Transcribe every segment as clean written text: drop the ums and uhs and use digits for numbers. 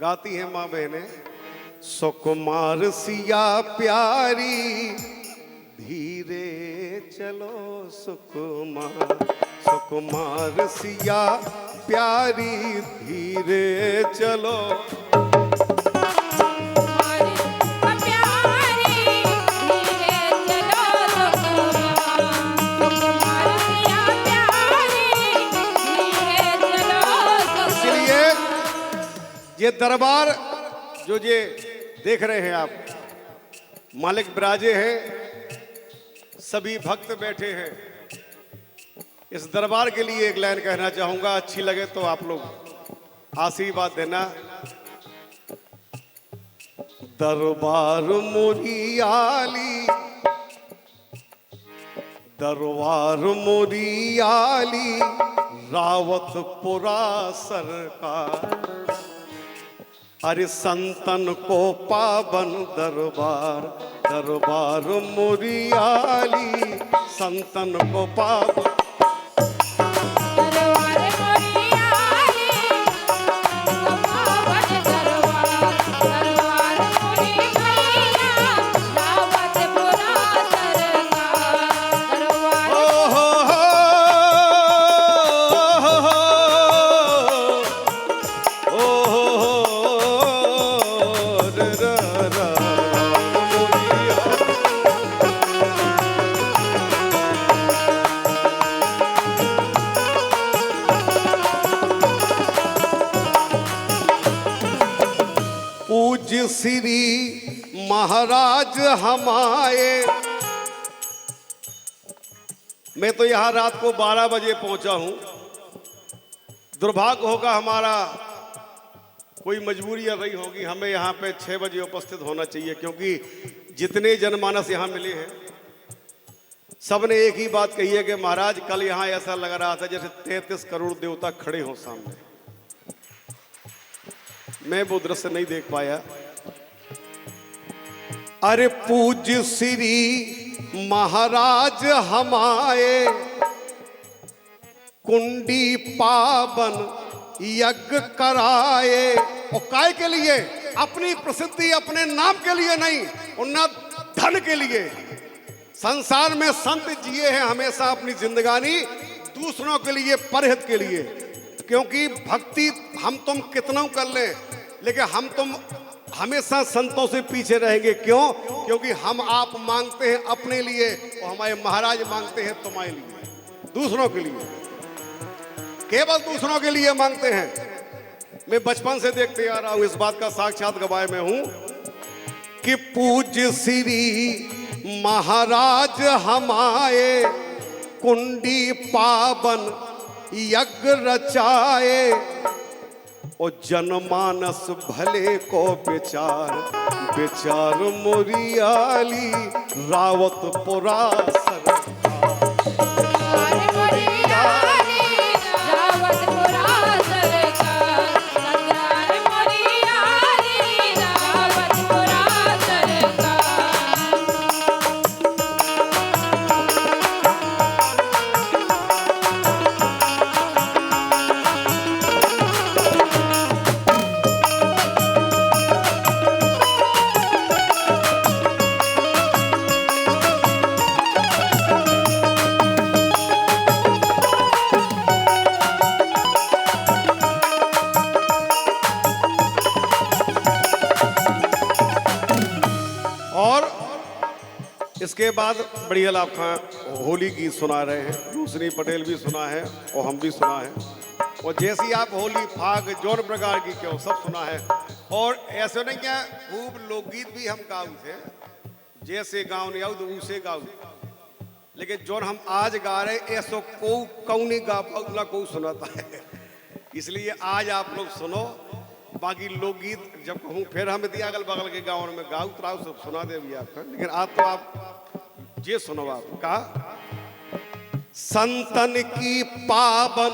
गाती हैं माँ बहनें। सुकुमार सिया प्यारी धीरे चलो सुकुमार, सुकुमार सिया प्यारी धीरे चलो। ये दरबार जो ये देख रहे हैं आप, मालिक विराजे हैं, सभी भक्त बैठे हैं। इस दरबार के लिए एक लाइन कहना चाहूंगा, अच्छी लगे तो आप लोग आशीर्वाद देना। दरबार मोरियाली, दरबार मोरियाली, रावतपुरा सरकार। अरे संतन को पावन दरबार, दरबार मोरियाली, संतन को पावन श्री महाराज हमारे। मैं तो यहां रात को 12 बजे पहुंचा हूं। दुर्भाग्य होगा हमारा, कोई मजबूरी रही होगी, हमें यहां पे 6 बजे उपस्थित होना चाहिए, क्योंकि जितने जनमानस यहां मिले हैं सब ने एक ही बात कही है कि महाराज कल यहां ऐसा लग रहा था जैसे 33 करोड़ देवता खड़े हों सामने। मैं वो दृश्य नहीं देख पाया। अरे पूज्य श्री महाराज हमारे, कुंडी पावन यज्ञ कराए। और काय के लिए? अपनी प्रसिद्धि, अपने नाम के लिए नहीं, और न धन के लिए। संसार में संत जिए हैं हमेशा अपनी जिंदगानी दूसरों के लिए, परहित के लिए। क्योंकि भक्ति हम तुम कितना कर लें, लेकिन हम तुम हमेशा संतों से पीछे रहेंगे। क्यों? क्योंकि हम आप मांगते हैं अपने लिए, और हमारे महाराज मांगते हैं तुम्हारे लिए, दूसरों के लिए, केवल दूसरों के लिए मांगते हैं। मैं बचपन से देखते आ रहा हूं, इस बात का साक्षात गवाह मैं हूं कि पूज्य श्री महाराज हमारे, कुंडी पावन यज्ञ रचाए। और जनमानस भले को विचार, विचार मोरियाली, रावतपुरा सरकार। इसके बाद बढ़िया लाभ खां होली गीत सुना रहे हैं, रोशनी पटेल भी सुना है और हम भी सुना है। और जैसी आप होली फाग जौन प्रकार की क्यों सब सुना है। और ऐसे नहीं क्या, खूब लोकगीत भी हम गाऊ थे, जैसे गाँव नहीं आऊ तो उसे गाऊ। लेकिन जौन हम आज गा रहे ऐसो कौ नहीं गा ना को सुनाता है। इसलिए आज आप लोग सुनो। बाकी लोकगीत जब कहूँ फिर हम दिया अगल बगल के गाँव में गाऊ त्राऊ सब सुना दे भी आपका। लेकिन आज तो आप ये सुनो। आप कहा संतन की पावन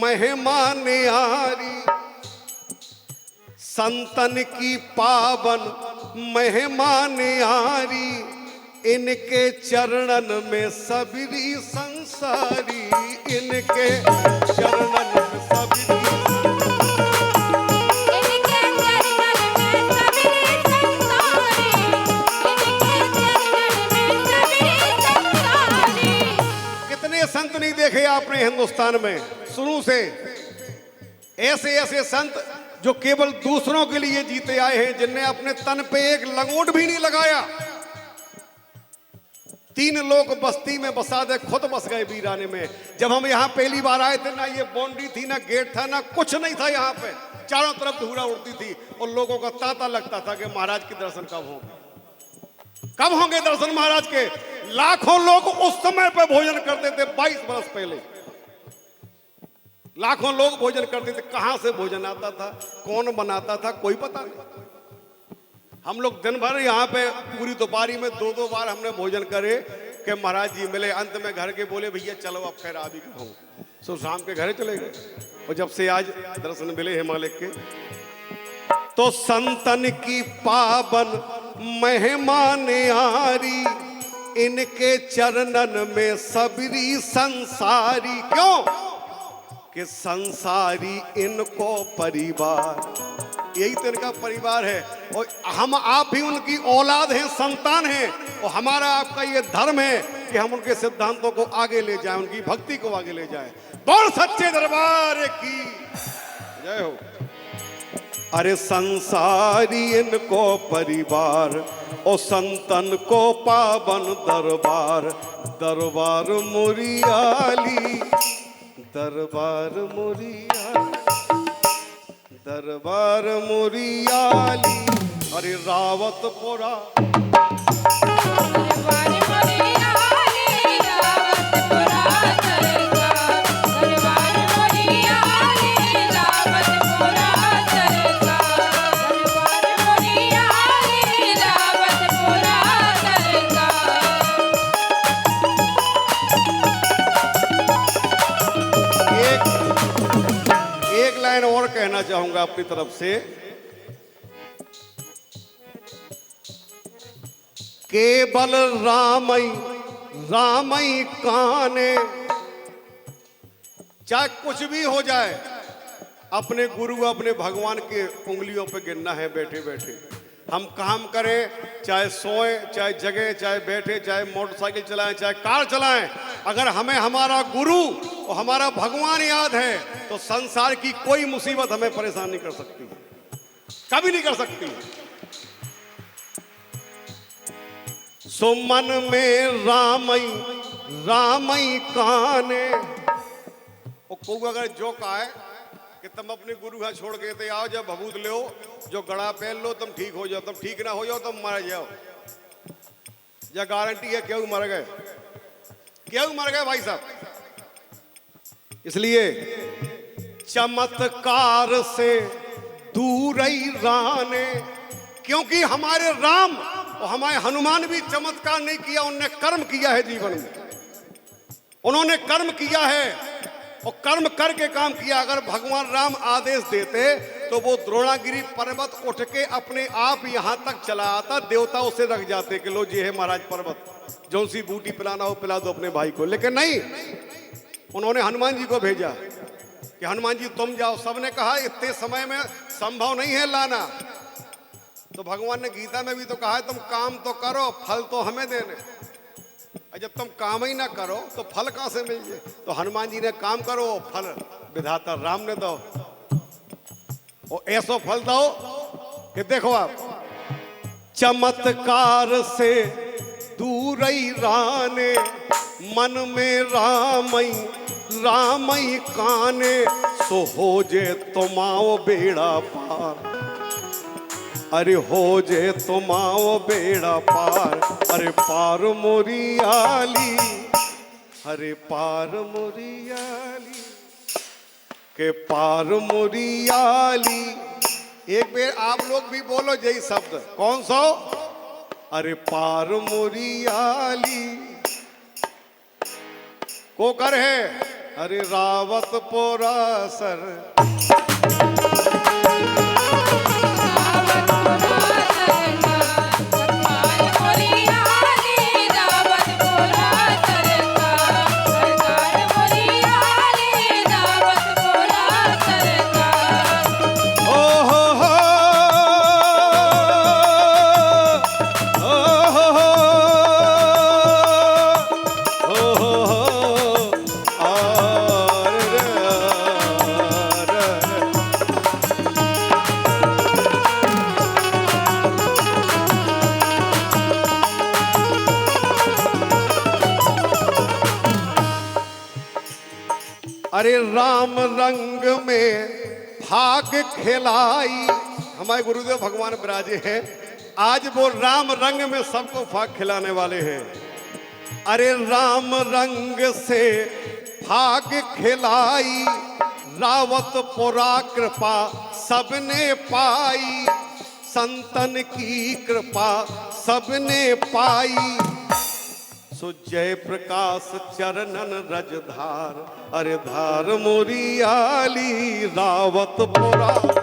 महिमा न्यारी, संतन की पावन महिमा न्यारी, इनके चरणन में सबरी संसारी, इनके चरणन में सबरी, इनके हैं हिंदुस्तान में शुरू से। ऐसे ऐसे संत जो केवल दूसरों के लिए जीते आए हैं, जिनने अपने तन पे एक लंगोट भी नहीं लगाया। 3 लोग बस्ती में बसा दे, खुद बस गए वीराने में। जब हम यहाँ पहली बार आए थे, ना ये बाउंड्री थी, ना गेट था, ना कुछ नहीं था यहाँ पे। चारों तरफ धूरा उड़ती थी और लोगों का तांता लगता था कि महाराज के दर्शन कब होंगे, कब होंगे दर्शन महाराज के। लाखों लोग उस समय पे भोजन करते थे, 22 वर्ष पहले लाखों लोग भोजन करते थे। कहां से भोजन आता था, कौन बनाता था, कोई पता नहीं। हम लोग दिन भर यहाँ पे पूरी दोपहरी में 2-2 बार हमने भोजन करे कि महाराज जी मिले। अंत में घर के बोले भैया चलो अब खैर आप ही कहूँ, सो शाम के घर चले गए। और जब से आज दर्शन मिले हिमालय के, तो संतन की पावन मेहमान आरी, इनके चरणन में सबरी संसारी। क्यों कि संसारी इनको परिवार, यही तो इनका परिवार है। और हम आप भी उनकी औलाद हैं, संतान हैं। और हमारा आपका ये धर्म है कि हम उनके सिद्धांतों को आगे ले जाएं, उनकी भक्ति को आगे ले जाएं। बोल सच्चे दरबार की जय हो। अरे संसारी इनको परिवार, और संतन को पावन दरबार। दरबार मुरियाली, दरबार मुरियाली, दरबार मुरियाली। अरे रावतपुरा, दरबार मुरियाली, रावतपुरा सरकार। दरबार मुरियाली, रावतपुरा सरकार। दरबार मुरियाली, रावतपुरा सरकार। एक लाइन और कहना चाहूंगा अपनी तरफ से। केवल रामई रामई काने, चाहे कुछ भी हो जाए, अपने गुरु अपने भगवान के उंगलियों पे गिनना है बैठे बैठे। हम काम करें, चाहे सोए, चाहे जगे, चाहे बैठे, चाहे मोटरसाइकिल चलाएं, चाहे कार चलाएं, अगर हमें हमारा गुरु और हमारा भगवान याद है तो संसार की कोई मुसीबत हमें परेशान नहीं कर सकती, कभी नहीं कर सकती। सो मन में रामई रामई काने। और कोई अगर जो कहा है कि तुम अपने गुरु घर छोड़ के थे, आओ जब भभूत ले हो, जो गड़ा पहन लो, तुम ठीक हो जाओ। तुम ठीक ना हो जाओ तुम मर जाओ, यह गारंटी है। क्यों मर गए, क्यों मर गए भाई साहब। इसलिए चमत्कार से दूर ही राने, क्योंकि हमारे राम और हमारे हनुमान भी चमत्कार नहीं किया, उन्होंने कर्म किया है जीवन में। उन्होंने कर्म किया है और कर्म करके काम किया। अगर भगवान राम आदेश देते तो वो द्रोणागिरी पर्वत उठ के अपने आप यहां तक चला आता, देवता उसे रख जाते कि लो ये है महाराज पर्वत, जो सी बूटी पिलाना हो पिला दो अपने भाई को। लेकिन नहीं, उन्होंने हनुमान जी को भेजा कि हनुमान जी तुम जाओ। सबने कहा इतने समय में संभव नहीं है लाना। तो भगवान ने गीता में भी तो कहा है तुम काम तो करो, फल तो हमें देने। जब तुम काम ही ना करो तो फल कहां से मिल जाए। तो हनुमान जी ने काम करो, फल विधाता राम ने दो, और ऐसा फल दो कि देखो आप, चमत्कार से दूर ही राने, मन में रामई रामई काने। सो हो जे तुमाओ बेड़ा पार, अरे हो जे तुमाओ बेड़ा पार। अरे पार मुरियाली, अरे पार मुरियाली, के पार मुरियाली। एक बार आप लोग भी बोलो यही शब्द, कौन सा? अरे पार मुरियाली। कोकर है, अरे रावतपुरा सर। अरे राम रंग में भाग खिलाई। हमारे गुरुदेव भगवान विराजे हैं, आज वो राम रंग में सबको भाग खिलाने वाले हैं। अरे राम रंग से भाग खिलाई, रावत पुरा कृपा सबने पाई, संतन की कृपा सबने पाई। सो जय प्रकाश चरणन रजधार, अरे धार मोरी आली रावत पुरा।